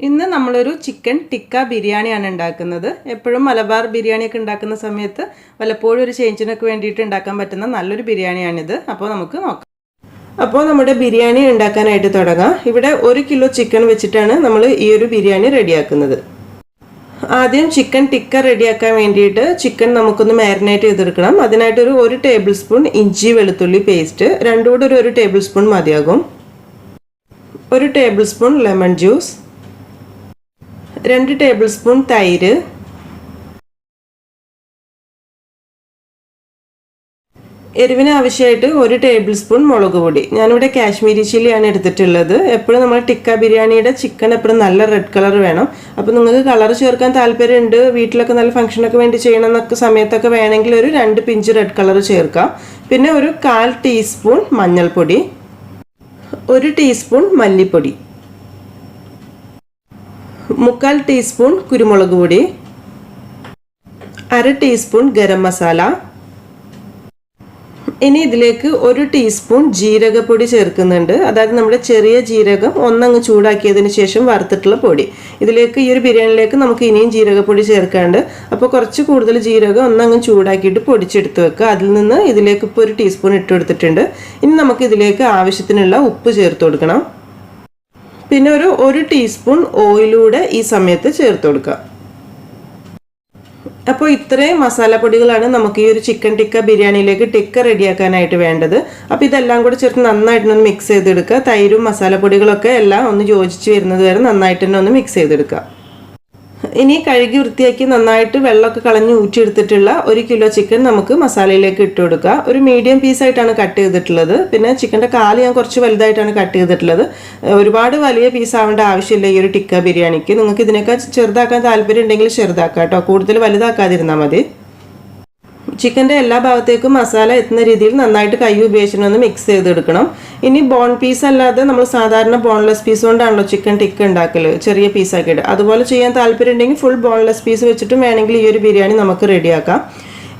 ഇന്ന് നമ്മളൊരു ചിക്കൻ ടിക്ക ബിരിയാണിയാണ് ഉണ്ടാക്കുന്നത്. എപ്പോഴും മലബാർ ബിരിയാണിയൊക്കെ ഉണ്ടാക്കുന്ന സമയത്ത് വല്ലപ്പോഴും ഒരു ചേഞ്ചിനൊക്കെ വേണ്ടിയിട്ട് ഉണ്ടാക്കാൻ പറ്റുന്ന നല്ലൊരു ബിരിയാണിയാണിത്. അപ്പോൾ നമുക്ക് നോക്കാം. അപ്പോൾ നമ്മുടെ ബിരിയാണി ഉണ്ടാക്കാനായിട്ട് തുടങ്ങാം. ഇവിടെ 1 കിലോ ചിക്കൻ വെച്ചിട്ടാണ് നമ്മൾ ഈ ഒരു ബിരിയാണി റെഡിയാക്കുന്നത്. ആദ്യം ചിക്കൻ ടിക്ക റെഡിയാക്കാൻ വേണ്ടിയിട്ട് ചിക്കൻ നമുക്കൊന്ന് മാരിനേറ്റ് ചെയ്തെടുക്കണം. അതിനായിട്ടൊരു 1 ടേബിൾ സ്പൂൺ ഇഞ്ചി വെളുത്തുള്ളി പേസ്റ്റ്, രണ്ടും കൂടെ ഒരു 1 ടേബിൾ സ്പൂൺ മതിയാകും. 1 table spoon lemon juice, 2 table spoon തൈര്, എരിവിന് ആവശ്യമായിട്ട് 1 ടേബിൾ സ്പൂൺ മുളക് പൊടി. ഞാനിവിടെ കാശ്മീരി ചില്ലിയാണ് എടുത്തിട്ടുള്ളത്. എപ്പോഴും നമ്മൾ ടിക്ക ബിരിയാണിയുടെ ചിക്കൻ എപ്പോഴും നല്ല റെഡ് കളർ വേണം. അപ്പോൾ നിങ്ങൾക്ക് കളർ ചേർക്കാൻ താല്പര്യമുണ്ട്, വീട്ടിലൊക്കെ നല്ല ഫംഗ്ഷനൊക്കെ വേണ്ടി ചെയ്യണമെന്നൊക്കെ സമയത്തൊക്കെ വേണമെങ്കിൽ ഒരു 2 പിഞ്ച് റെഡ് കളർ ചേർക്കാം. പിന്നെ ഒരു 1/4 ടീസ്പൂൺ മഞ്ഞൾപ്പൊടി, 1 ടീസ്പൂൺ മല്ലിപ്പൊടി, 1/4 ടീസ്പൂൺ കുരുമുളക് പൊടി, 1/2 ടീസ്പൂൺ ഗരം മസാല. ഇനി ഇതിലേക്ക് 1 ടീസ്പൂൺ ജീരകപ്പൊടി ചേർക്കുന്നുണ്ട്. അതായത് നമ്മുടെ ചെറിയ ജീരകം ഒന്നങ്ങ് ചൂടാക്കിയതിന് ശേഷം വറുത്തിട്ടുള്ള പൊടി. ഇതിലേക്ക് ഈ ഒരു ബിരിയാണിയിലേക്ക് നമുക്ക് ഇനിയും ജീരകപ്പൊടി ചേർക്കാണ്ട്. അപ്പോൾ കുറച്ച് കൂടുതൽ ജീരകം ഒന്നങ്ങ് ചൂടാക്കിയിട്ട് പൊടിച്ചെടുത്ത് വെക്കുക. അതിൽ നിന്ന് ഇതിലേക്ക് ഇപ്പോൾ 1 ടീസ്പൂൺ ഇട്ട് കൊടുത്തിട്ടുണ്ട്. ഇനി നമുക്ക് ഇതിലേക്ക് ആവശ്യത്തിനുള്ള ഉപ്പ് ചേർത്ത് കൊടുക്കണം. പിന്നെ ഒരു 1 ടീസ്പൂൺ ഓയിലൂടെ ഈ സമയത്ത് ചേർത്ത് കൊടുക്കുക. അപ്പോൾ ഇത്രയും മസാലപ്പൊടികളാണ് നമുക്ക് ഈ ഒരു ചിക്കൻ ടിക്ക ബിരിയാണിയിലേക്ക് ടിക്ക റെഡിയാക്കാനായിട്ട് വേണ്ടത്. അപ്പോൾ ഇതെല്ലാം കൂടെ ചേർത്ത് നന്നായിട്ടൊന്ന് മിക്സ് ചെയ്തെടുക്കുക. തൈരും മസാലപ്പൊടികളൊക്കെ എല്ലാം ഒന്ന് യോജിച്ച് വരുന്നത് വരെ നന്നായിട്ട് തന്നെ ഒന്ന് മിക്സ് ചെയ്തെടുക്കുക. ഇനി കഴുകി വൃത്തിയാക്കി നന്നായിട്ട് വെള്ളമൊക്കെ കളഞ്ഞ് ഊറ്റിയെടുത്തിട്ടുള്ള 1 കിലോ ചിക്കൻ നമുക്ക് മസാലയിലേക്ക് ഇട്ട് കൊടുക്കുക. ഒരു മീഡിയം പീസായിട്ടാണ് കട്ട് ചെയ്തിട്ടുള്ളത്. പിന്നെ ചിക്കൻ്റെ കാല് ഞാൻ കുറച്ച് വലുതായിട്ടാണ് കട്ട് ചെയ്തിട്ടുള്ളത്. ഒരുപാട് വലിയ പീസ് ആവേണ്ട ആവശ്യമില്ല ഈ ഒരു ടിക്ക ബിരിയാണിക്ക്. നിങ്ങൾക്ക് ഇതിനൊക്കെ ചെറുതാക്കാൻ താല്പര്യം ഉണ്ടെങ്കിൽ ചെറുതാക്കാം കേട്ടോ, കൂടുതൽ വലുതാക്കാതിരുന്നാൽ മതി. ചിക്കൻ്റെ എല്ലാ ഭാഗത്തേക്കും മസാല എത്തുന്ന രീതിയിൽ നന്നായിട്ട് കൈ ഉപയോഗിച്ചിട്ടൊന്ന് മിക്സ് ചെയ്തെടുക്കണം. ഇനി ബോൺ പീസ് അല്ലാതെ നമ്മൾ സാധാരണ ബോൺലെസ് പീസ് കൊണ്ടാണല്ലോ ചിക്കൻ ടിക്ക ഉണ്ടാക്കൽ, ചെറിയ പീസാക്കിയിട്ട്. അതുപോലെ ചെയ്യാൻ താല്പര്യം ഉണ്ടെങ്കിൽ ഫുൾ ബോൺലെസ് പീസ് വെച്ചിട്ടും വേണമെങ്കിൽ ഈ ഒരു ബിരിയാണി നമുക്ക് റെഡിയാക്കാം.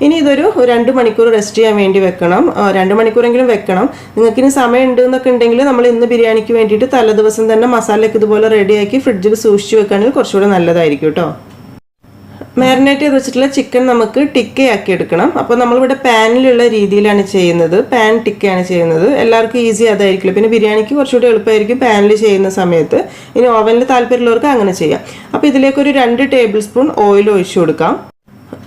ഇനി ഇതൊരു 2 മണിക്കൂർ റെസ്റ്റ് ചെയ്യാൻ വേണ്ടി വെക്കണം. 2 മണിക്കൂറെങ്കിലും വെക്കണം. നിങ്ങൾക്കിനി സമയം ഉണ്ട് എന്നൊക്കെ ഉണ്ടെങ്കിൽ നമ്മൾ ഇന്ന് ബിരിയാണിക്ക് വേണ്ടിയിട്ട് തലേദിവസം തന്നെ മസാലയൊക്കെ ഇതുപോലെ റെഡിയാക്കി ഫ്രിഡ്ജിൽ സൂക്ഷിച്ച് വെക്കുകയാണെങ്കിൽ കുറച്ചുകൂടെ നല്ലതായിരിക്കും കേട്ടോ. മാരിനേറ്റ് ചെയ്ത് വെച്ചിട്ടുള്ള ചിക്കൻ നമുക്ക് ടിക്കയാക്കി എടുക്കണം. അപ്പോൾ നമ്മളിവിടെ പാനിലുള്ള രീതിയിലാണ് ചെയ്യുന്നത്. പാൻ ടിക്കയാണ് ചെയ്യുന്നത്. എല്ലാവർക്കും ഈസി അതായിരിക്കില്ല. പിന്നെ ബിരിയാണിക്ക് കുറച്ചുകൂടി എളുപ്പമായിരിക്കും പാനിൽ ചെയ്യുന്ന സമയത്ത്. ഇനി ഓവനിൽ താല്പര്യമുള്ളവർക്ക് അങ്ങനെ ചെയ്യാം. അപ്പോൾ ഇതിലേക്കൊരു 2 ടേബിൾ സ്പൂൺ ഓയിൽ ഒഴിച്ചു കൊടുക്കാം.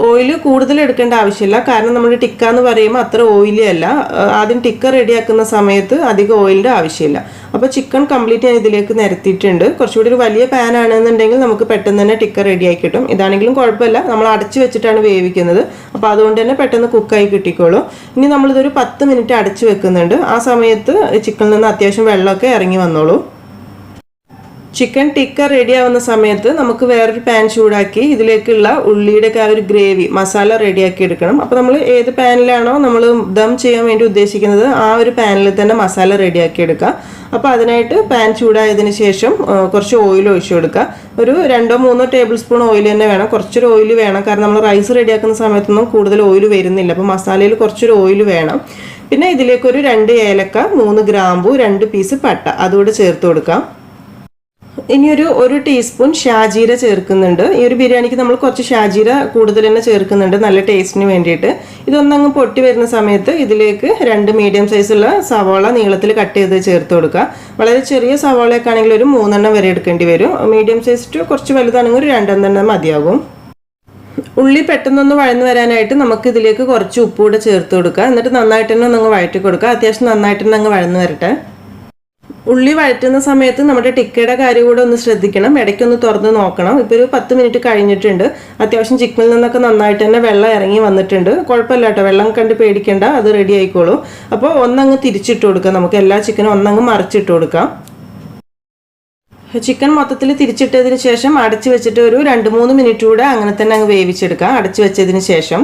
ഓയിൽ കൂടുതൽ എടുക്കേണ്ട ആവശ്യമില്ല, കാരണം നമ്മുടെ ടിക്ക എന്ന് പറയുമ്പോൾ അത്ര ഓയിലി അല്ല. ആദ്യം ടിക്ക റെഡിയാക്കുന്ന സമയത്ത് അധികം ഓയിലിൻ്റെ ആവശ്യമില്ല. അപ്പോൾ ചിക്കൻ കംപ്ലീറ്റ് ഞാൻ ഇതിലേക്ക് നിരത്തിയിട്ടുണ്ട്. കുറച്ചുകൂടി ഒരു വലിയ പാൻ ആണെന്നുണ്ടെങ്കിൽ നമുക്ക് പെട്ടെന്ന് തന്നെ ടിക്ക റെഡിയാക്കി കിട്ടും. ഇതാണെങ്കിലും കുഴപ്പമില്ല, നമ്മൾ അടച്ച് വെച്ചിട്ടാണ് വേവിക്കുന്നത്. അപ്പോൾ അതുകൊണ്ട് തന്നെ പെട്ടെന്ന് കുക്കായി കിട്ടിക്കോളും. ഇനി നമ്മളിതൊരു 10 മിനിറ്റ് അടച്ച് വെക്കുന്നുണ്ട്. ആ സമയത്ത് ചിക്കനിൽ നിന്ന് അത്യാവശ്യം വെള്ളമൊക്കെ ഇറങ്ങി വന്നോളൂ. ചിക്കൻ ടിക്ക റെഡി ആവുന്ന സമയത്ത് നമുക്ക് വേറൊരു പാൻ ചൂടാക്കി ഇതിലേക്കുള്ള ഉള്ളിയുടെ ഒക്കെ ആ ഒരു ഗ്രേവി മസാല റെഡിയാക്കി എടുക്കണം. അപ്പോൾ നമ്മൾ ഏത് പാനിലാണോ നമ്മൾ ദം ചെയ്യാൻ വേണ്ടി ഉദ്ദേശിക്കുന്നത് ആ ഒരു പാനിൽ തന്നെ മസാല റെഡിയാക്കി എടുക്കുക. അപ്പോൾ അതിനായിട്ട് പാൻ ചൂടായതിന് ശേഷം കുറച്ച് ഓയിൽ ഒഴിച്ചു കൊടുക്കുക. ഒരു 2-3 ടേബിൾ സ്പൂൺ ഓയിൽ തന്നെ വേണം. കുറച്ചൊരു ഓയിൽ വേണം, കാരണം നമ്മൾ റൈസ് റെഡിയാക്കുന്ന സമയത്തൊന്നും കൂടുതൽ ഓയിൽ വരുന്നില്ല. അപ്പോൾ മസാലയിൽ കുറച്ചൊരു ഓയിൽ വേണം. പിന്നെ ഇതിലേക്കൊരു 2 ഏലക്ക, 3 ഗ്രാമ്പു, 2 പീസ് പട്ട അതുകൂടെ ചേർത്ത് കൊടുക്കാം. ഇനിയൊരു 1 ടീസ്പൂൺ ഷാജീര ചേർക്കുന്നുണ്ട്. ഈ ഒരു ബിരിയാണിക്ക് നമ്മൾ കുറച്ച് ഷാജീര കൂടുതൽ തന്നെ ചേർക്കുന്നുണ്ട്, നല്ല ടേസ്റ്റിന് വേണ്ടിയിട്ട്. ഇതൊന്നങ്ങ് പൊട്ടി വരുന്ന സമയത്ത് ഇതിലേക്ക് 2 മീഡിയം സൈസുള്ള സവാള നീളത്തിൽ കട്ട് ചെയ്ത് ചേർത്ത് കൊടുക്കുക. വളരെ ചെറിയ സവാളയൊക്കെ ആണെങ്കിൽ ഒരു 3 എണ്ണം വരെ എടുക്കേണ്ടി വരും. മീഡിയം സൈസ് ടു കുറച്ച് വലുതാണെങ്കിൽ ഒരു 2 എണ്ണം മതിയാകും. ഉള്ളി പെട്ടെന്നൊന്ന് വഴന്ന് വരാനായിട്ട് നമുക്ക് ഇതിലേക്ക് കുറച്ച് ഉപ്പ് കൂടെ ചേർത്ത് കൊടുക്കുക. എന്നിട്ട് നന്നായിട്ട് തന്നെ ഒന്ന് വഴറ്റി കൊടുക്കുക. അത്യാവശ്യം നന്നായിട്ട് തന്നെ അങ്ങ് വഴന്ന് വരട്ടെ. ഉള്ളി വഴറ്റുന്ന സമയത്ത് നമ്മുടെ ടിക്കയുടെ കാര്യം കൂടെ ഒന്ന് ശ്രദ്ധിക്കണം. ഇടയ്ക്കൊന്ന് തുറന്ന് നോക്കണം. ഇപ്പോൾ ഒരു 10 മിനിറ്റ് കഴിഞ്ഞിട്ടുണ്ട്. അത്യാവശ്യം ചിക്കനിൽ നിന്നൊക്കെ നന്നായിട്ട് തന്നെ വെള്ളം ഇറങ്ങി വന്നിട്ടുണ്ട്. കുഴപ്പമില്ല കേട്ടോ, വെള്ളം കണ്ട് പേടിക്കേണ്ട, അത് റെഡി ആയിക്കോളൂ. അപ്പോൾ ഒന്നങ്ങ് തിരിച്ചിട്ട് കൊടുക്കാം. നമുക്ക് എല്ലാ ചിക്കനും ഒന്നങ്ങ് മറിച്ചിട്ട് കൊടുക്കാം. ചിക്കൻ മൊത്തത്തിൽ തിരിച്ചിട്ടതിന് ശേഷം അടച്ചു വെച്ചിട്ട് ഒരു 2-3 മിനിറ്റ് കൂടെ അങ്ങനെ തന്നെ അങ്ങ് വേവിച്ചെടുക്കാം അടച്ചു വെച്ചതിന് ശേഷം.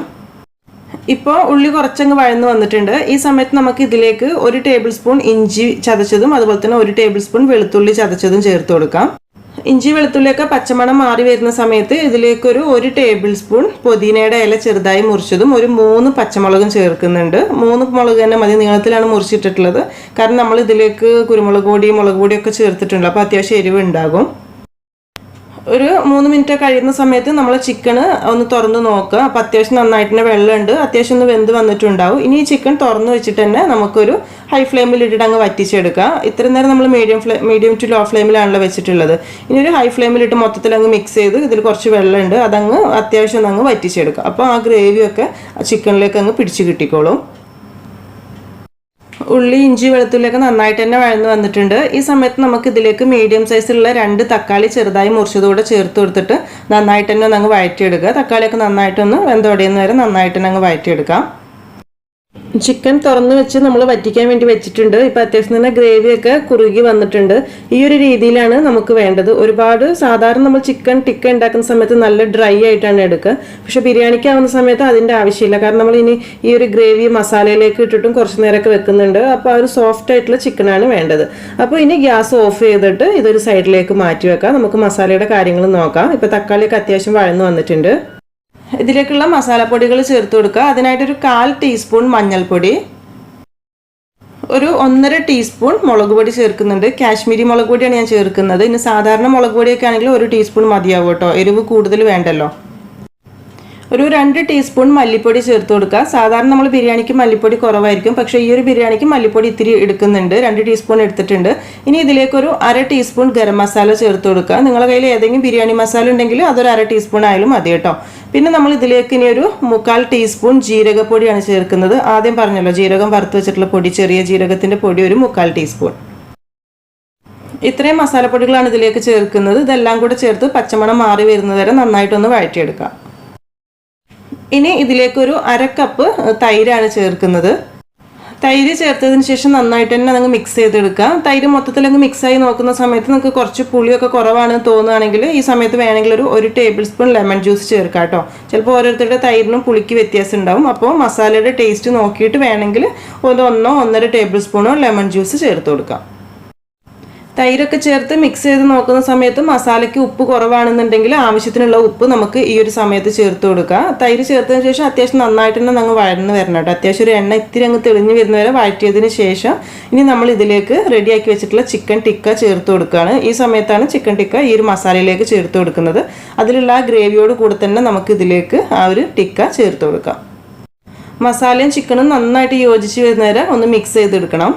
ഇപ്പോൾ ഉള്ളി കുറച്ചങ്ങ് വഴന്ന് വന്നിട്ടുണ്ട്. ഈ സമയത്ത് നമുക്ക് ഇതിലേക്ക് 1 ടേബിൾ സ്പൂൺ ഇഞ്ചി ചതച്ചതും അതുപോലെ തന്നെ 1 ടേബിൾ സ്പൂൺ വെളുത്തുള്ളി ചതച്ചതും ചേർത്ത് കൊടുക്കാം. ഇഞ്ചി വെളുത്തുള്ളിയൊക്കെ പച്ചമണം മാറി വരുന്ന സമയത്ത് ഇതിലേക്കൊരു 1 ടേബിൾ സ്പൂൺ പുതിനയുടെ ഇല ചെറുതായി മുറിച്ചതും ഒരു 3 പച്ചമുളകും ചേർക്കുന്നുണ്ട്. 3 മുളക് തന്നെ മതി, നീളത്തിലാണ് മുറിച്ചിട്ടിട്ടുള്ളത്. കാരണം നമ്മൾ ഇതിലേക്ക് കുരുമുളക് പൊടി മുളക് പൊടിയൊക്കെ ചേർത്തിട്ടുണ്ട്. അപ്പോൾ അത്യാവശ്യം എരിവ് ഉണ്ടാകും. ഒരു 3 മിനിറ്റ് കഴിയുന്ന സമയത്ത് നമ്മൾ ചിക്കൻ ഒന്ന് തുറന്ന് നോക്കുക. അപ്പോൾ അത്യാവശ്യം നന്നായിട്ട് തന്നെ വെള്ളമുണ്ട്, അത്യാവശ്യം ഒന്ന് വെന്ത് വന്നിട്ടുണ്ടാവും. ഇനി ഈ ചിക്കൻ തുറന്ന് വെച്ചിട്ട് തന്നെ നമുക്കൊരു ഹൈ ഫ്ലെയിമിൽ ഇട്ടിട്ട് അങ്ങ് വറ്റിച്ചെടുക്കുക. ഇത്രയും നേരം നമ്മൾ മീഡിയം ടു ലോ ഫ്ലെയിമിലാണല്ലോ വെച്ചിട്ടുള്ളത്. ഇനി ഒരു ഹൈ ഫ്ലെയിമിലിട്ട് മൊത്തത്തിൽ അങ്ങ് മിക്സ് ചെയ്ത് ഇതിൽ കുറച്ച് വെള്ളമുണ്ട് അതങ്ങ് അത്യാവശ്യം അങ്ങ് വറ്റിച്ചെടുക്കുക. അപ്പോൾ ആ ഗ്രേവിയൊക്കെ ചിക്കനിലേക്ക് അങ്ങ് പിടിച്ച് കിട്ടിക്കോളും. ഉള്ളി ഇഞ്ചി വെളുത്തുള്ളിയൊക്കെ നന്നായിട്ട് തന്നെ വഴന്ന് വന്നിട്ടുണ്ട്. ഈ സമയത്ത് നമുക്ക് ഇതിലേക്ക് മീഡിയം സൈസിലുള്ള 2 തക്കാളി ചെറുതായി മുറിച്ചതുകൂടെ ചേർത്ത് കൊടുത്തിട്ട് നന്നായിട്ട് തന്നെ അങ്ങ് വഴറ്റിയെടുക്കുക. തക്കാളിയൊക്കെ നന്നായിട്ടൊന്ന് വെന്തൊടിയുന്ന വരെ നന്നായിട്ട് തന്നെ അങ്ങ് വഴറ്റിയെടുക്കാം. ചിക്കൻ തുറന്ന് വെച്ച് നമ്മൾ വറ്റിക്കാൻ വേണ്ടി വെച്ചിട്ടുണ്ട്. ഇപ്പോൾ അത്യാവശ്യം തന്നെ ഗ്രേവിയൊക്കെ കുറുകി വന്നിട്ടുണ്ട്. ഈ ഒരു രീതിയിലാണ് നമുക്ക് വേണ്ടത്. ഒരുപാട് സാധാരണ നമ്മൾ ചിക്കൻ ടിക്ക ഉണ്ടാക്കുന്ന സമയത്ത് നല്ല ഡ്രൈ ആയിട്ടാണ് എടുക്കുക. പക്ഷെ ബിരിയാണിക്ക് ആവുന്ന സമയത്ത് അതിൻ്റെ ആവശ്യമില്ല. കാരണം നമ്മൾ ഇനി ഈ ഒരു ഗ്രേവി മസാലയിലേക്ക് ഇട്ടിട്ടും കുറച്ച് നേരമൊക്കെ വെക്കുന്നുണ്ട്. അപ്പോൾ ആ ഒരു സോഫ്റ്റ് ആയിട്ടുള്ള ചിക്കനാണ് വേണ്ടത്. അപ്പോൾ ഇനി ഗ്യാസ് ഓഫ് ചെയ്തിട്ട് ഇതൊരു സൈഡിലേക്ക് മാറ്റി വെക്കാം. നമുക്ക് മസാലയുടെ കാര്യങ്ങൾ നോക്കാം. ഇപ്പോൾ തക്കാളിയൊക്കെ അത്യാവശ്യം വഴന്ന് വന്നിട്ടുണ്ട്. ഇതിലേക്കുള്ള മസാലപ്പൊടികൾ ചേർത്ത് കൊടുക്കുക. അതിനായിട്ടൊരു 1/4 ടീസ്പൂൺ മഞ്ഞൾപ്പൊടി, ഒരു 1.5 ടീസ്പൂൺ മുളക് പൊടി ചേർക്കുന്നുണ്ട്. കാശ്മീരി മുളക് പൊടിയാണ് ഞാൻ ചേർക്കുന്നത്. ഇനി സാധാരണ മുളക് പൊടിയൊക്കെ ആണെങ്കിൽ 1 ടീസ്പൂൺ മതിയാവും കേട്ടോ, എരിവ് കൂടുതൽ വേണ്ടല്ലോ. ഒരു 2 ടീസ്പൂൺ മല്ലിപ്പൊടി ചേർത്ത് കൊടുക്കുക. സാധാരണ നമ്മൾ ബിരിയാണിക്ക് മല്ലിപ്പൊടി കുറവായിരിക്കും, പക്ഷേ ഈ ഒരു ബിരിയാണിക്ക് മല്ലിപ്പൊടി ഇത്തിരി എടുക്കുന്നുണ്ട്. 2 ടീസ്പൂൺ എടുത്തിട്ടുണ്ട്. ഇനി ഇതിലേക്കൊരു 1/2 ടീസ്പൂൺ ഗരം മസാല ചേർത്ത് കൊടുക്കുക. നിങ്ങളുടെ കയ്യിൽ ഏതെങ്കിലും ബിരിയാണി മസാല ഉണ്ടെങ്കിൽ അതൊരു 1/2 ടീസ്പൂൺ ആയാലും മതി കേട്ടോ. പിന്നെ നമ്മൾ ഇതിലേക്ക് ഇനി ഒരു 1/4 ടീസ്പൂൺ ജീരകപ്പൊടിയാണ് ചേർക്കുന്നത്. ആദ്യം പറഞ്ഞല്ലോ ജീരകം വറുത്ത് വെച്ചിട്ടുള്ള പൊടി, ചെറിയ ജീരകത്തിൻ്റെ പൊടി ഒരു 1/4 ടീസ്പൂൺ. ഇത്രയും മസാലപ്പൊടികളാണ് ഇതിലേക്ക് ചേർക്കുന്നത്. ഇതെല്ലാം കൂടെ ചേർത്ത് പച്ചമണം മാറി വരുന്നതുവരെ നന്നായിട്ടൊന്ന് വഴറ്റിയെടുക്കാം. ഇനി ഇതിലേക്കൊരു 1/2 കപ്പ് തൈരാണ് ചേർക്കുന്നത്. തൈര് ചേർത്തതിന് ശേഷം നന്നായിട്ട് തന്നെ അങ്ങ് മിക്സ് ചെയ്തെടുക്കുക. തൈര് മൊത്തത്തിൽ അങ്ങ് മിക്സായി നോക്കുന്ന സമയത്ത് നിങ്ങൾക്ക് കുറച്ച് പുളിയൊക്കെ കുറവാണെന്ന് തോന്നുകയാണെങ്കിൽ ഈ സമയത്ത് വേണമെങ്കിൽ ഒരു 1 ടേബിൾ സ്പൂൺ ലെമൺ ജ്യൂസ് ചേർക്കാം കേട്ടോ. ചിലപ്പോൾ ഓരോരുത്തരുടെ തൈരിനും പുളിക്ക് വ്യത്യാസം ഉണ്ടാവും. അപ്പോൾ മസാലയുടെ ടേസ്റ്റ് നോക്കിയിട്ട് വേണമെങ്കിൽ 1-1.5 ടേബിൾ സ്പൂണോ ലെമൺ ജ്യൂസ് ചേർത്ത് കൊടുക്കാം. തൈരൊക്കെ ചേർത്ത് മിക്സ് ചെയ്ത് നോക്കുന്ന സമയത്ത് മസാലയ്ക്ക് ഉപ്പ് കുറവാണെന്നുണ്ടെങ്കിൽ ആവശ്യത്തിനുള്ള ഉപ്പ് നമുക്ക് ഈ ഒരു സമയത്ത് ചേർത്ത് കൊടുക്കുക. തൈര് ചേർത്തതിന് ശേഷം അത്യാവശ്യം നന്നായിട്ട് തന്നെ അങ്ങ് വഴന്ന് വരണം കേട്ടോ. അത്യാവശ്യം ഒരു എണ്ണ ഇത്തിരി അങ്ങ് തെളിഞ്ഞ് വരുന്നവരെ വഴറ്റിയതിന് ശേഷം ഇനി നമ്മൾ ഇതിലേക്ക് റെഡിയാക്കി വെച്ചിട്ടുള്ള ചിക്കൻ ടിക്ക ചേർത്ത് കൊടുക്കുകയാണ്. ഈ സമയത്താണ് ചിക്കൻ ടിക്ക ഈ ഒരു മസാലയിലേക്ക് ചേർത്ത് കൊടുക്കുന്നത്. അതിലുള്ള ആ ഗ്രേവിയോട് കൂടെ തന്നെ നമുക്ക് ഇതിലേക്ക് ആ ഒരു ടിക്ക ചേർത്ത് കൊടുക്കാം. മസാലയും ചിക്കനും നന്നായിട്ട് യോജിച്ച് വരുന്നവരെ ഒന്ന് മിക്സ് ചെയ്തെടുക്കണം.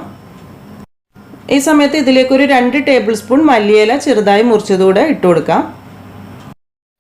ഈ സമയത്ത് ഇതിലേക്കൊരു 2 ടേബിൾ സ്പൂൺ മല്ലിയില ചെറുതായി മുറിച്ചതുകൂടെ ഇട്ട് കൊടുക്കാം.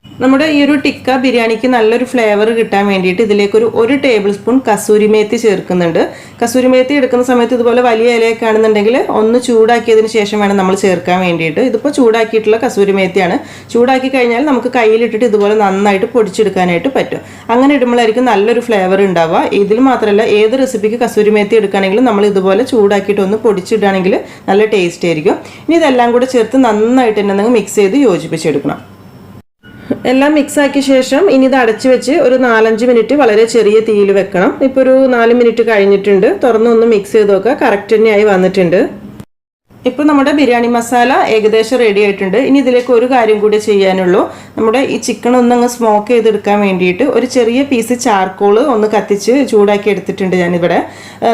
നമ്മുടെ ഈ ഒരു ടിക്ക ബിരിയാണിക്ക് നല്ലൊരു ഫ്ലേവർ കിട്ടാൻ വേണ്ടിയിട്ട് ഇതിലേക്കൊരു 1 ടേബിൾ സ്പൂൺ കസൂരി മേത്തി ചേർക്കുന്നുണ്ട്. കസൂരി മേത്തി എടുക്കുന്ന സമയത്ത് ഇതുപോലെ വലിയ ഇലയൊക്കെ ആണെന്നുണ്ടെങ്കിൽ ഒന്ന് ചൂടാക്കിയതിന് ശേഷം വേണം നമ്മൾ ചേർക്കാൻ വേണ്ടിയിട്ട്. ഇതിപ്പോൾ ചൂടാക്കിയിട്ടുള്ള കസൂരി മേത്തിയാണ്. ചൂടാക്കി കഴിഞ്ഞാൽ നമുക്ക് കയ്യിലിട്ടിട്ട് ഇതുപോലെ നന്നായിട്ട് പൊടിച്ചെടുക്കാനായിട്ട് പറ്റും. അങ്ങനെ ഇടുമ്പോഴായിരിക്കും നല്ലൊരു ഫ്ലേവർ ഉണ്ടാവുക. ഇതിൽ മാത്രമല്ല ഏത് റെസിപ്പിക്ക് കസൂരി മേത്തി എടുക്കുകയാണെങ്കിലും നമ്മൾ ഇതുപോലെ ചൂടാക്കിയിട്ട് ഒന്ന് പൊടിച്ചിടുകയാണെങ്കിൽ നല്ല ടേസ്റ്റ് ആയിരിക്കും. ഇനി ഇതെല്ലാം കൂടെ ചേർത്ത് നന്നായിട്ട് തന്നെ മിക്സ് ചെയ്ത് യോജിപ്പിച്ചെടുക്കണം. എല്ലാം മിക്സ് ആക്കിയ ശേഷം ഇനി ഇത് അടച്ചു വെച്ച് ഒരു 4-5 മിനിറ്റ് വളരെ ചെറിയ തീയിൽ വെക്കണം. ഇപ്പോൾ ഒരു 4 മിനിറ്റ് കഴിഞ്ഞിട്ടുണ്ട്. തുറന്നൊന്ന് മിക്സ് ചെയ്ത് നോക്കുക. കറക്റ്റ് തന്നെയായി വന്നിട്ടുണ്ട്. ഇപ്പോൾ നമ്മുടെ ബിരിയാണി മസാല ഏകദേശം റെഡി ആയിട്ടുണ്ട്. ഇനി ഇതിലേക്ക് ഒരു കാര്യം കൂടി ചെയ്യാനുള്ളൂ. നമ്മുടെ ഈ ചിക്കൻ ഒന്നങ്ങ് സ്മോക്ക് ചെയ്തെടുക്കാൻ വേണ്ടിയിട്ട് ഒരു ചെറിയ പീസ് ചാർക്കോൾ ഒന്ന് കത്തിച്ച് ചൂടാക്കി എടുത്തിട്ടുണ്ട് ഞാനിവിടെ.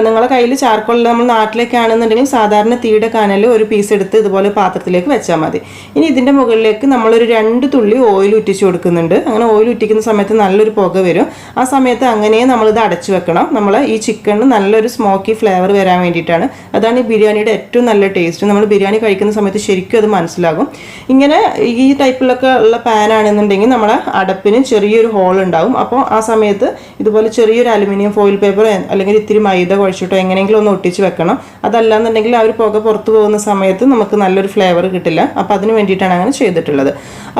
നിങ്ങളുടെ കയ്യിൽ ചാർക്കോൾ നമ്മൾ നാട്ടിലേക്ക് ആണെന്നുണ്ടെങ്കിൽ സാധാരണ തീയുടെ കനൽ ഒരു പീസ് എടുത്ത് ഇതുപോലെ പാത്രത്തിലേക്ക് വെച്ചാൽ മതി. ഇനി ഇതിൻ്റെ മുകളിലേക്ക് നമ്മളൊരു 2 തുള്ളി ഓയിൽ ഉറ്റിച്ച് കൊടുക്കുന്നുണ്ട്. അങ്ങനെ ഓയിൽ ഉറ്റിക്കുന്ന സമയത്ത് നല്ലൊരു പുക വരും. ആ സമയത്ത് അങ്ങനെ നമ്മളിത് അടച്ചു വെക്കണം. നമ്മൾ ഈ ചിക്കണിന് നല്ലൊരു സ്മോക്കി ഫ്ലേവർ വരാൻ വേണ്ടിയിട്ടാണ്. അതാണ് ഈ ബിരിയാണിയുടെ ഏറ്റവും നല്ല ടേസ്റ്റ്. നമ്മൾ ബിരിയാണി കഴിക്കുന്ന സമയത്ത് ശരിക്കും അത് മനസ്സിലാകും. ഇങ്ങനെ ഈ ടൈപ്പിലൊക്കെ ഉള്ള പാൻ ആണെന്നുണ്ടെങ്കിൽ നമ്മുടെ അടപ്പിന് ചെറിയൊരു ഹോൾ ഉണ്ടാവും. അപ്പോൾ ആ സമയത്ത് ഇതുപോലെ ചെറിയൊരു അലുമിനിയം ഫോയിൽ പേപ്പർ അല്ലെങ്കിൽ ഇത്തിരി മൈദ കുഴച്ചിട്ടോ എങ്ങനെയെങ്കിലും ഒന്ന് ഒട്ടിച്ച് വെക്കണം. അതല്ലാന്നുണ്ടെങ്കിൽ ആ ഒരു പുക പുറത്തു പോകുന്ന സമയത്ത് നമുക്ക് നല്ലൊരു ഫ്ലേവർ കിട്ടില്ല. അപ്പോൾ അതിന് വേണ്ടിയിട്ടാണ് അങ്ങനെ ചെയ്തിട്ടുള്ളത്.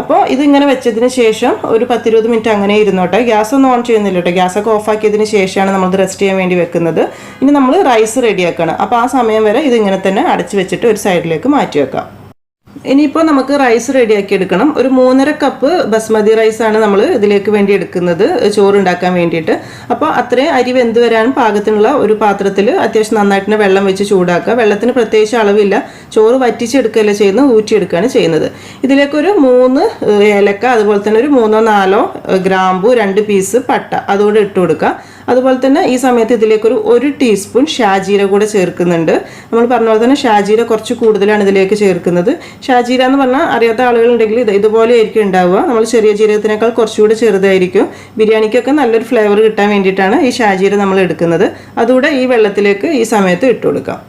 അപ്പോൾ ഇതിങ്ങനെ വെച്ചതിന് ശേഷം ഒരു 10-20 മിനിറ്റ് അങ്ങനെ ഇരുന്നോട്ടെ. ഗ്യാസ് ഒന്നും ഓൺ ചെയ്യുന്നില്ല കേട്ടോ. ഗ്യാസൊക്കെ ഓഫാക്കിയതിന് ശേഷമാണ് നമ്മളത് റെസ്റ്റ് ചെയ്യാൻ വേണ്ടി വെക്കുന്നത്. ഇനി നമ്മൾ റൈസ് റെഡിയാക്കണം. അപ്പോൾ ആ സമയം വരെ ഇതിങ്ങനെ തന്നെ അടച്ചു വെച്ചിട്ട് ഒരു സൈഡിലേക്ക് മാറ്റി വെക്കാം. ഇനിയിപ്പോൾ നമുക്ക് റൈസ് റെഡിയാക്കി എടുക്കണം. ഒരു 3.5 കപ്പ് ബസ്മതി റൈസാണ് നമ്മൾ ഇതിലേക്ക് വേണ്ടി എടുക്കുന്നത്, ചോറുണ്ടാക്കാൻ വേണ്ടിയിട്ട്. അപ്പോൾ അത്രയും അരി വെന്ത് വരാൻ പാകത്തിനുള്ള ഒരു പാത്രത്തിൽ അത്യാവശ്യം നന്നായിട്ട് തന്നെ വെള്ളം വെച്ച് ചൂടാക്കുക. വെള്ളത്തിന് പ്രത്യേകിച്ച് അളവില്ല. ചോറ് വറ്റിച്ചെടുക്കുകയല്ല ചെയ്യുന്നത്, ഊറ്റിയെടുക്കുകയാണ് ചെയ്യുന്നത്. ഇതിലേക്കൊരു 3 ഏലക്ക, അതുപോലെ തന്നെ ഒരു 3-4 ഗ്രാമ്പു, 2 പീസ് പട്ട അതുകൂടെ ഇട്ട് കൊടുക്കുക. അതുപോലെ തന്നെ ഈ സമയത്ത് ഇതിലേക്ക് ഒരു ടീസ്പൂൺ ഷാജീര കൂടെ ചേർക്കുന്നുണ്ട്. നമ്മൾ പറഞ്ഞ പോലെ തന്നെ ഷാജീര കുറച്ച് കൂടുതലാണ് ഇതിലേക്ക് ചേർക്കുന്നത്. ഷാജീര എന്ന് പറഞ്ഞാൽ അറിയാത്ത ആളുകളുണ്ടെങ്കിൽ ഇതുപോലെ ആയിരിക്കും ഉണ്ടാവുക. നമ്മൾ ചെറിയ ജീരകത്തിനേക്കാൾ കുറച്ചുകൂടെ ചെറുതായിരിക്കും. ബിരിയാണിക്കൊക്കെ നല്ലൊരു ഫ്ലേവർ കിട്ടാൻ വേണ്ടിയിട്ടാണ് ഈ ഷാജീര നമ്മൾ എടുക്കുന്നത്. അതുകൂടെ ഈ വെള്ളത്തിലേക്ക് ഈ സമയത്ത് ഇട്ട് കൊടുക്കാം.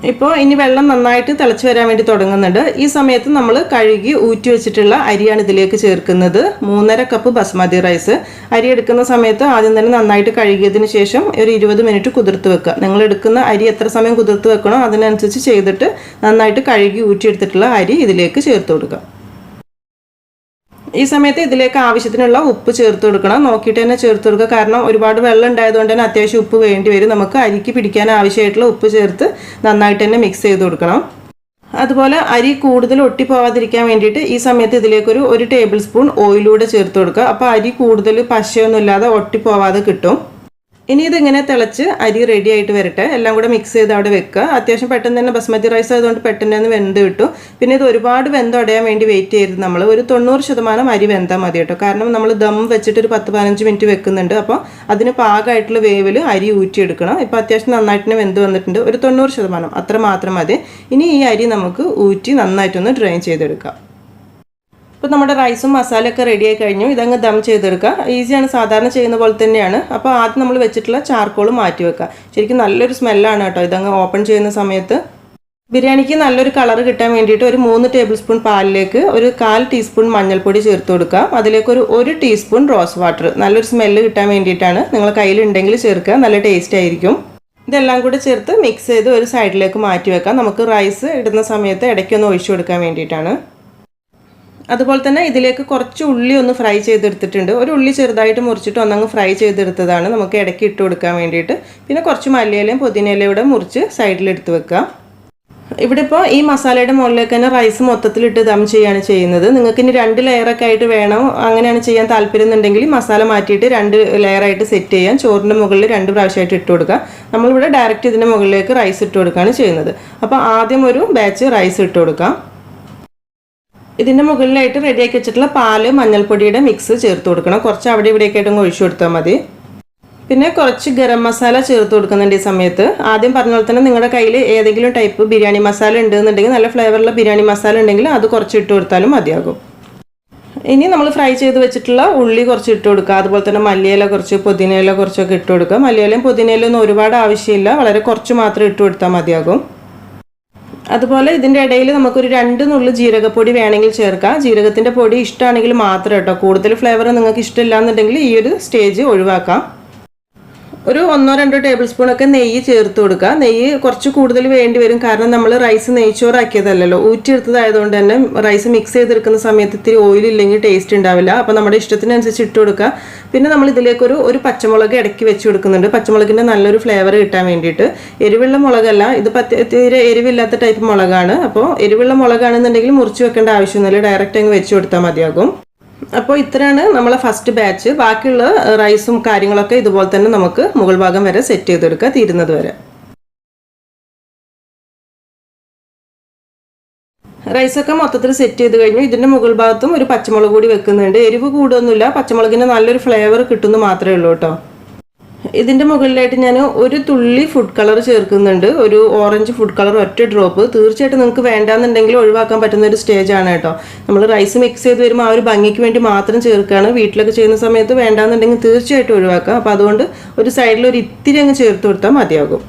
ഇപ്പോൾ ഇനി വെള്ളം നന്നായിട്ട് തിളച്ച് വരാൻ വേണ്ടി തുടങ്ങുന്നുണ്ട്. ഈ സമയത്ത് നമ്മൾ കഴുകി ഊറ്റി വെച്ചിട്ടുള്ള അരിയാണ് ഇതിലേക്ക് ചേർക്കുന്നത്. 3.5 കപ്പ് ബസ്മതി റൈസ്. അരി എടുക്കുന്ന സമയത്ത് ആദ്യം തന്നെ നന്നായിട്ട് കഴുകിയതിന് ശേഷം ഒരു 20 മിനിറ്റ് കുതിർത്ത് വെക്കുക. നിങ്ങൾ എടുക്കുന്ന അരി എത്ര സമയം കുതിർത്ത് വെക്കണോ അതിനനുസരിച്ച് ചെയ്തിട്ട് നന്നായിട്ട് കഴുകി ഊറ്റിയെടുത്തിട്ടുള്ള അരി ഇതിലേക്ക് ചേർത്ത് കൊടുക്കുക. ഈ സമയത്ത് ഇതിലേക്ക് ആവശ്യത്തിനുള്ള ഉപ്പ് ചേർത്ത് കൊടുക്കണം. നോക്കിയിട്ട് തന്നെ ചേർത്ത് കൊടുക്കുക. കാരണം ഒരുപാട് വെള്ളം ഉണ്ടായതുകൊണ്ട് തന്നെ അത്യാവശ്യം ഉപ്പ് വേണ്ടി വരും. നമുക്ക് അരിക്ക് പിടിക്കാൻ ആവശ്യമായിട്ടുള്ള ഉപ്പ് ചേർത്ത് നന്നായിട്ട് തന്നെ മിക്സ് ചെയ്ത് കൊടുക്കണം. അതുപോലെ അരി കൂടുതൽ ഒട്ടിപ്പോവാതിരിക്കാൻ വേണ്ടിയിട്ട് ഈ സമയത്ത് ഇതിലേക്കൊരു 1 ടേബിൾ സ്പൂൺ ഓയിലൂടെ ചേർത്ത് കൊടുക്കുക. അപ്പോൾ അരി കൂടുതൽ പശയൊന്നും ഇല്ലാതെ ഒട്ടിപ്പോവാതെ കിട്ടും. ഇനി ഇതിങ്ങനെ തിളച്ച് അരി റെഡി ആയിട്ട് വരട്ടെ. എല്ലാം കൂടെ മിക്സ് ചെയ്ത് അവിടെ വെക്കുക. അത്യാവശ്യം പെട്ടെന്ന് തന്നെ ബസ്മതി റൈസ് ആയതുകൊണ്ട് പെട്ടെന്ന് തന്നെ വെന്ത് കിട്ടും. പിന്നെ ഇത് ഒരുപാട് വെന്തടയാൻ വേണ്ടി വെയിറ്റ് ചെയ്ത് നമ്മൾ ഒരു 90% അരി വെന്താൽ മതി കേട്ടോ. കാരണം നമ്മൾ ദം വെച്ചിട്ട് ഒരു 10-15 മിനിറ്റ് വെക്കുന്നുണ്ട്. അപ്പോൾ അതിന് പാകമായിട്ടുള്ള വേവിൽ അരി ഊറ്റിയെടുക്കണം. ഇപ്പോൾ അത്യാവശ്യം നന്നായിട്ട് തന്നെ വെന്ത് വന്നിട്ടുണ്ട്. ഒരു 90% അത്ര മാത്രം മതി. ഇനി ഈ അരി നമുക്ക് ഊറ്റി നന്നായിട്ടൊന്ന് ഡ്രെയിൻ ചെയ്തെടുക്കാം. ഇപ്പോൾ നമ്മുടെ റൈസും മസാലയൊക്കെ റെഡി ആയി കഴിഞ്ഞു. ഇതങ്ങ് ദം ചെയ്തെടുക്കുക. ഈസിയാണ്, സാധാരണ ചെയ്യുന്ന പോലെ തന്നെയാണ്. അപ്പോൾ ആദ്യം നമ്മൾ വെച്ചിട്ടുള്ള ചാർക്കോൾ മാറ്റി വെക്കുക. ശരിക്കും നല്ലൊരു സ്മെല്ലാണ് കേട്ടോ ഇതങ്ങ് ഓപ്പൺ ചെയ്യുന്ന സമയത്ത്. ബിരിയാണിക്ക് നല്ലൊരു കളർ കിട്ടാൻ വേണ്ടിയിട്ട് ഒരു 3 ടേബിൾ സ്പൂൺ പാലിലേക്ക് ഒരു 1/4 ടീസ്പൂൺ മഞ്ഞൾപ്പൊടി ചേർത്ത് കൊടുക്കുക. അതിലേക്ക് ഒരു 1 ടീസ്പൂൺ റോസ് വാട്ടർ. നല്ലൊരു സ്മെല്ല് കിട്ടാൻ വേണ്ടിയിട്ടാണ്. നിങ്ങളുടെ കയ്യിലുണ്ടെങ്കിൽ ചേർക്കുക, നല്ല ടേസ്റ്റ് ആയിരിക്കും. ഇതെല്ലാം കൂടെ ചേർത്ത് മിക്സ് ചെയ്ത് ഒരു സൈഡിലേക്ക് മാറ്റി വെക്കാം. നമുക്ക് റൈസ് ഇടുന്ന സമയത്ത് ഇടയ്ക്കൊന്ന് ഒഴിച്ചു കൊടുക്കാൻ വേണ്ടിയിട്ടാണ്. അതുപോലെ തന്നെ ഇതിലേക്ക് കുറച്ച് ഉള്ളി ഒന്ന് ഫ്രൈ ചെയ്തെടുത്തിട്ടുണ്ട്. ഒരു ഉള്ളി ചെറുതായിട്ട് മുറിച്ചിട്ട് ഒന്നങ്ങ് ഫ്രൈ ചെയ്തെടുത്തതാണ് നമുക്ക് ഇടയ്ക്ക് ഇട്ട് കൊടുക്കാൻ വേണ്ടിയിട്ട്. പിന്നെ കുറച്ച് മല്ലിയിലയും പുതിനയിലയും കൂടെ മുറിച്ച് സൈഡിലെടുത്ത് വെക്കുക. ഇവിടെ ഇപ്പോൾ ഈ മസാലയുടെ മുകളിലേക്ക് തന്നെ റൈസ് മൊത്തത്തിലിട്ട് ദം ചെയ്യാണ് ചെയ്യുന്നത്. നിങ്ങൾക്ക് ഇനി 2 ലെയറൊക്കെ ആയിട്ട് വേണം അങ്ങനെയാണ് ചെയ്യാൻ താല്പര്യം എന്നുണ്ടെങ്കിൽ മസാല മാറ്റിയിട്ട് 2 ലെയറായിട്ട് സെറ്റ് ചെയ്യാം. ചോറിൻ്റെ മുകളിൽ 2 പ്രാവശ്യമായിട്ട് ഇട്ട് കൊടുക്കുക. നമ്മളിവിടെ ഡയറക്റ്റ് ഇതിൻ്റെ മുകളിലേക്ക് റൈസ് ഇട്ട് കൊടുക്കുകയാണ് ചെയ്യുന്നത്. അപ്പോൾ ആദ്യം ഒരു ബാച്ച് റൈസ് ഇട്ട് കൊടുക്കാം. ഇതിൻ്റെ മുകളിലായിട്ട് റെഡിയാക്കി വെച്ചിട്ടുള്ള പാല് മഞ്ഞൾപ്പൊടിയുടെ മിക്സ് ചേർത്ത് കൊടുക്കണം. കുറച്ച് അവിടെ ഇവിടെയൊക്കെ ആയിട്ട് ഒഴിച്ചു കൊടുത്താൽ മതി. പിന്നെ കുറച്ച് ഗരം മസാല ചേർത്ത് കൊടുക്കുന്നുണ്ട് ഈ സമയത്ത്. ആദ്യം പറഞ്ഞ പോലെ തന്നെ നിങ്ങളുടെ കയ്യിൽ ഏതെങ്കിലും ടൈപ്പ് ബിരിയാണി മസാല ഉണ്ടെന്നുണ്ടെങ്കിൽ, നല്ല ഫ്ലേവറുള്ള ബിരിയാണി മസാല ഉണ്ടെങ്കിൽ അത് കുറച്ച് ഇട്ട് കൊടുത്താലും മതിയാകും. ഇനി നമ്മൾ ഫ്രൈ ചെയ്ത് വെച്ചിട്ടുള്ള ഉള്ളി കുറച്ച് ഇട്ട് കൊടുക്കുക. അതുപോലെ തന്നെ മല്ലിയില കുറച്ച്, പുതിനയില കുറച്ചൊക്കെ ഇട്ട് കൊടുക്കുക. മല്ലിയിലയും പുതിനയിലും ഒന്നും ഒരുപാട് ആവശ്യമില്ല, വളരെ കുറച്ച് മാത്രം ഇട്ട് കൊടുത്താൽ മതിയാകും. അതുപോലെ ഇതിൻ്റെ ഇടയിൽ നമുക്കൊരു 2 നുള്ളു ജീരകപ്പൊടി വേണമെങ്കിൽ ചേർക്കാം. ജീരകത്തിൻ്റെ പൊടി ഇഷ്ടമാണെങ്കിൽ മാത്രം കേട്ടോ. കൂടുതൽ ഫ്ലേവർ നിങ്ങൾക്ക് ഇഷ്ടമില്ല എന്നുണ്ടെങ്കിൽ ഈ ഒരു സ്റ്റേജ് ഒഴിവാക്കാം. ഒരു 1-2 ടേബിൾ സ്പൂണൊക്കെ നെയ്യ് ചേർത്ത് കൊടുക്കുക. നെയ്യ് കുറച്ച് കൂടുതൽ വേണ്ടി വരും. കാരണം നമ്മൾ റൈസ് നെയ്ച്ചോറാക്കിയതല്ലല്ലോ, ഊറ്റിയെടുത്തതായതുകൊണ്ട് തന്നെ റൈസ് മിക്സ് ചെയ്തെടുക്കുന്ന സമയത്ത് ഇത്തിരി ഓയിൽ ഇല്ലെങ്കിൽ ടേസ്റ്റ് ഉണ്ടാവില്ല. അപ്പോൾ നമ്മുടെ ഇഷ്ടത്തിനനുസരിച്ച് ഇട്ട് കൊടുക്കുക. പിന്നെ നമ്മൾ ഇതിലേക്ക് ഒരു പച്ചമുളക് ഇടയ്ക്ക് വെച്ച് കൊടുക്കുന്നുണ്ട്. പച്ചമുളകിൻ്റെ നല്ലൊരു ഫ്ലേവർ കിട്ടാൻ വേണ്ടിയിട്ട്. എരിവുള്ള മുളകല്ല, ഇത് തീരെ എരിവില്ലാത്ത ടൈപ്പ് മുളകാണ്. അപ്പോൾ എരിവുള്ള മുളകാണെന്നുണ്ടെങ്കിൽ മുറിച്ച് വെക്കേണ്ട ആവശ്യമൊന്നുമില്ല, ഡയറക്റ്റ് അങ്ങ് വെച്ച് കൊടുത്താൽ മതിയാകും. അപ്പോൾ ഇത്രയാണ് നമ്മളെ ഫസ്റ്റ് ബാച്ച്. ബാക്കിയുള്ള റൈസും കാര്യങ്ങളൊക്കെ ഇതുപോലെ തന്നെ നമുക്ക് മുകൾ ഭാഗം വരെ സെറ്റ് ചെയ്തെടുക്കുക, തീരുന്നത് വരെ. റൈസൊക്കെ മൊത്തത്തിൽ സെറ്റ് ചെയ്ത് കഴിഞ്ഞു. ഇതിൻ്റെ മുകൾ ഭാഗത്തും ഒരു പച്ചമുളക് കൂടി വെക്കുന്നുണ്ട്. എരിവ് കൂടുതലൊന്നുമില്ല, പച്ചമുളകിന് നല്ലൊരു ഫ്ലേവർ കിട്ടുമെന്ന് മാത്രമേ ഉള്ളൂ കേട്ടോ. ഇതിൻ്റെ മുകളിലായിട്ട് ഞാൻ ഒരു തുള്ളി ഫുഡ് കളർ ചേർക്കുന്നുണ്ട്. ഒരു ഓറഞ്ച് ഫുഡ് കളർ, ഒറ്റ ഡ്രോപ്പ്. തീർച്ചയായിട്ടും നിങ്ങൾക്ക് വേണ്ടാന്നുണ്ടെങ്കിൽ ഒഴിവാക്കാൻ പറ്റുന്ന ഒരു സ്റ്റേജാണ് കേട്ടോ. നമ്മൾ റൈസ് മിക്സ് ചെയ്ത് വരുമ്പോൾ ആ ഒരു ഭംഗിക്ക് വേണ്ടി മാത്രം ചേർക്കുകയാണ്. വീട്ടിലൊക്കെ ചെയ്യുന്ന സമയത്ത് വേണ്ടാന്നുണ്ടെങ്കിൽ തീർച്ചയായിട്ടും ഒഴിവാക്കാം. അപ്പോൾ അതുകൊണ്ട് ഒരു സൈഡിൽ ഒരു ഇത്തിരി അങ്ങ് ചേർത്ത് കൊടുത്താൽ മതിയാകും.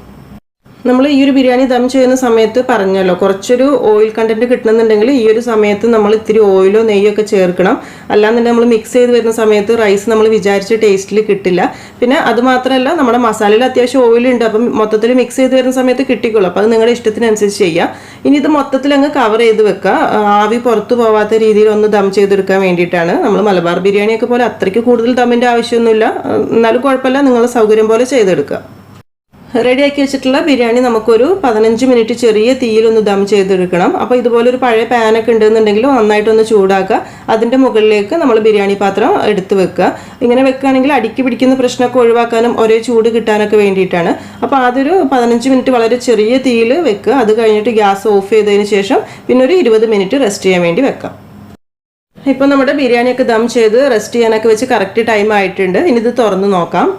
നമ്മൾ ഈ ഒരു ബിരിയാണി ദം ചെയ്യുന്ന സമയത്ത് പറഞ്ഞല്ലോ, കുറച്ചൊരു ഓയിൽ കണ്ടന്റ് കിട്ടണമെന്നുണ്ടെങ്കിൽ ഈ ഒരു സമയത്ത് നമ്മൾ ഇത്തിരി ഓയിലോ നെയ്യൊക്കെ ചേർക്കണം. അല്ലാന്നുണ്ടെങ്കിൽ നമ്മൾ മിക്സ് ചെയ്ത് വരുന്ന സമയത്ത് റൈസ് നമ്മൾ വിചാരിച്ച ടേസ്റ്റിൽ കിട്ടില്ല. പിന്നെ അതുമാത്രമല്ല, നമ്മുടെ മസാലയിൽ അത്യാവശ്യം ഓയിലുണ്ട്. അപ്പം മൊത്തത്തിൽ മിക്സ് ചെയ്ത് വരുന്ന സമയത്ത് കിട്ടിക്കോളും. അപ്പോൾ അത് നിങ്ങളുടെ ഇഷ്ടത്തിനനുസരിച്ച് ചെയ്യുക. ഇനി ഇത് മൊത്തത്തിൽ അങ്ങ് കവർ ചെയ്ത് വെക്കുക. ആവി പുറത്തു പോവാത്ത രീതിയിൽ ഒന്ന് ദം ചെയ്തെടുക്കാൻ വേണ്ടിയിട്ടാണ്. നമ്മൾ മലബാർ ബിരിയാണിയൊക്കെ പോലെ അത്രയ്ക്ക് കൂടുതൽ ദമ്മിൻ്റെ ആവശ്യമൊന്നുമില്ല, എന്നാലും കുഴപ്പമില്ല, നിങ്ങളുടെ സൗകര്യം പോലെ ചെയ്തെടുക്കുക. റെഡിയാക്കി വെച്ചിട്ടുള്ള ബിരിയാണി നമുക്കൊരു 15 മിനിറ്റ് ചെറിയ തീയിലൊന്ന് ദം ചെയ്തെടുക്കണം. അപ്പോൾ ഇതുപോലൊരു പഴയ പാനൊക്കെ ഉണ്ടെന്നുണ്ടെങ്കിൽ നന്നായിട്ടൊന്ന് ചൂടാക്കുക. അതിൻ്റെ മുകളിലേക്ക് നമ്മൾ ബിരിയാണി പാത്രം എടുത്ത് വെക്കുക. ഇങ്ങനെ വെക്കുകയാണെങ്കിൽ അടിക്ക് പിടിക്കുന്ന പ്രശ്നമൊക്കെ ഒഴിവാക്കാനും ഒരേ ചൂട് കിട്ടാനൊക്കെ വേണ്ടിയിട്ടാണ്. അപ്പോൾ അതൊരു 15 മിനിറ്റ് വളരെ ചെറിയ തീയിൽ വെക്കുക. അത് കഴിഞ്ഞിട്ട് ഗ്യാസ് ഓഫ് ചെയ്തതിന് ശേഷം പിന്നെ ഒരു 20 മിനിറ്റ് റെസ്റ്റ് ചെയ്യാൻ വേണ്ടി വെക്കാം. ഇപ്പോൾ നമ്മുടെ ബിരിയാണിയൊക്കെ ദം ചെയ്ത് റെസ്റ്റ് ചെയ്യാനൊക്കെ വെച്ച് കറക്റ്റ് ടൈം ആയിട്ടുണ്ട്. ഇനി ഇത് തുറന്ന് നോക്കാം.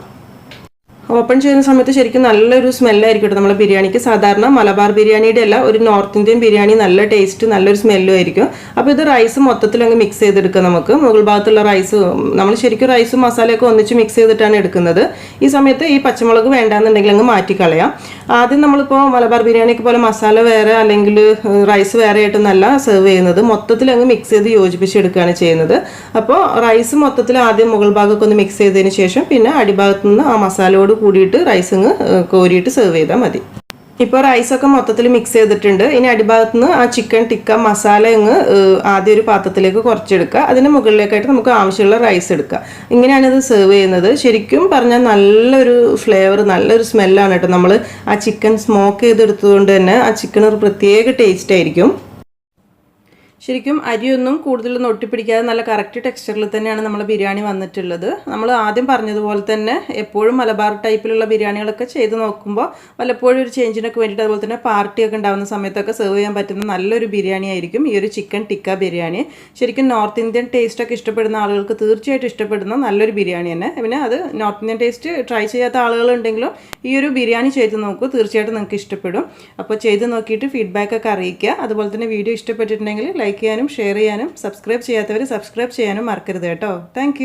ഓപ്പൺ ചെയ്യുന്ന സമയത്ത് ശരിക്കും നല്ലൊരു സ്മെല്ലായിരിക്കും കേട്ടോ നമ്മുടെ ബിരിയാണിക്ക്. സാധാരണ മലബാർ ബിരിയാണിയുടെ അല്ല, ഒരു നോർത്ത് ഇന്ത്യൻ ബിരിയാണി നല്ല ടേസ്റ്റ് നല്ലൊരു സ്മെല്ലും ആയിരിക്കും. അപ്പോൾ ഇത് റൈസ് മൊത്തത്തിൽ അങ്ങ് മിക്സ് ചെയ്തെടുക്കുക. നമുക്ക് മുകൾ ഭാഗത്തുള്ള റൈസ് നമ്മൾ ശരിക്കും റൈസും മസാലയൊക്കെ ഒന്നിച്ച് മിക്സ് ചെയ്തിട്ടാണ് എടുക്കുന്നത്. ഈ സമയത്ത് ഈ പച്ചമുളക് വേണ്ടാന്നുണ്ടെങ്കിൽ അങ്ങ് മാറ്റിക്കളയാം. ആദ്യം നമ്മളിപ്പോൾ മലബാർ ബിരിയാണിക്ക് പോലെ മസാല വേറെ അല്ലെങ്കിൽ റൈസ് വേറെ ആയിട്ടൊന്നല്ല സെർവ് ചെയ്യുന്നത്, മൊത്തത്തിൽ അങ്ങ് മിക്സ് ചെയ്ത് യോജിപ്പിച്ചെടുക്കുകയാണ് ചെയ്യുന്നത്. അപ്പോൾ റൈസ് മൊത്തത്തിൽ ആദ്യം മുകൾ ഭാഗമൊക്കെ ഒന്ന് മിക്സ് ചെയ്തതിന് ശേഷം പിന്നെ അടിഭാഗത്തു നിന്ന് ആ മസാലയോട് കൂടിയിട്ട് റൈസ് കോരിയിട്ട് സെർവ് ചെയ്താൽ മതി. ഇപ്പോൾ റൈസൊക്കെ മൊത്തത്തിൽ മിക്സ് ചെയ്തിട്ടുണ്ട്. ഇനി അടിഭാഗത്ത് നിന്ന് ആ ചിക്കൻ ടിക്ക മസാല ആദ്യം ഒരു പാത്രത്തിലേക്ക് കുറച്ചെടുക്കുക. അതിന് മുകളിലേക്കായിട്ട് നമുക്ക് ആവശ്യമുള്ള റൈസ് എടുക്കുക. ഇങ്ങനെയാണ് ഇത് സെർവ് ചെയ്യുന്നത്. ശരിക്കും പറഞ്ഞാൽ നല്ലൊരു ഫ്ലേവർ, നല്ലൊരു സ്മെല്ലാണ് കേട്ടോ. നമ്മൾ ആ ചിക്കൻ സ്മോക്ക് ചെയ്തെടുത്തതുകൊണ്ട് തന്നെ ആ ചിക്കൻ ഒരു പ്രത്യേക ടേസ്റ്റ് ആയിരിക്കും. ശരിക്കും അരിയൊന്നും കൂടുതലൊന്നും ഒട്ടിപ്പിടിക്കാതെ നല്ല കറക്റ്റ് ടെക്സ്ചറിൽ തന്നെയാണ് നമ്മൾ ബിരിയാണി വന്നിട്ടുള്ളത്. നമ്മൾ ആദ്യം പറഞ്ഞതുപോലെ തന്നെ എപ്പോഴും മലബാർ ടൈപ്പിലുള്ള ബിരിയാണികളൊക്കെ ചെയ്ത് നോക്കുമ്പോൾ വല്ലപ്പോഴും ഒരു ചേഞ്ചിനൊക്കെ വേണ്ടിയിട്ട്, അതുപോലെ തന്നെ പാർട്ടിയൊക്കെ ഉണ്ടാകുന്ന സമയത്തൊക്കെ സെർവ് ചെയ്യാൻ പറ്റുന്ന നല്ലൊരു ബിരിയാണി ആയിരിക്കും ഈ ഒരു ചിക്കൻ ടിക്ക ബിരിയാണി. ശരിക്കും നോർത്ത് ഇന്ത്യൻ ടേസ്റ്റൊക്കെ ഇഷ്ടപ്പെടുന്ന ആളുകൾക്ക് തീർച്ചയായിട്ടും ഇഷ്ടപ്പെടുന്ന നല്ലൊരു ബിരിയാണി തന്നെ. പിന്നെ അത് നോർത്ത് ഇന്ത്യൻ ടേസ്റ്റ് ട്രൈ ചെയ്യാത്ത ആളുകളുണ്ടെങ്കിലും ഈ ഒരു ബിരിയാണി ചെയ്ത് നോക്കൂ, തീർച്ചയായിട്ടും നിങ്ങൾക്ക് ഇഷ്ടപ്പെടും. അപ്പോൾ ചെയ്ത് നോക്കിയിട്ട് ഫീഡ്ബാക്കൊക്കെ അറിയിക്കുക. അതുപോലെ തന്നെ വീഡിയോ ഇഷ്ടപ്പെട്ടിട്ടുണ്ടെങ്കിൽ ലൈക്ക് ചെയ്യാനും ഷെയർ ചെയ്യാനും സബ്സ്ക്രൈബ് ചെയ്യാത്തവർ സബ്സ്ക്രൈബ് ചെയ്യാനും മറക്കരുത് കേട്ടോ. താങ്ക്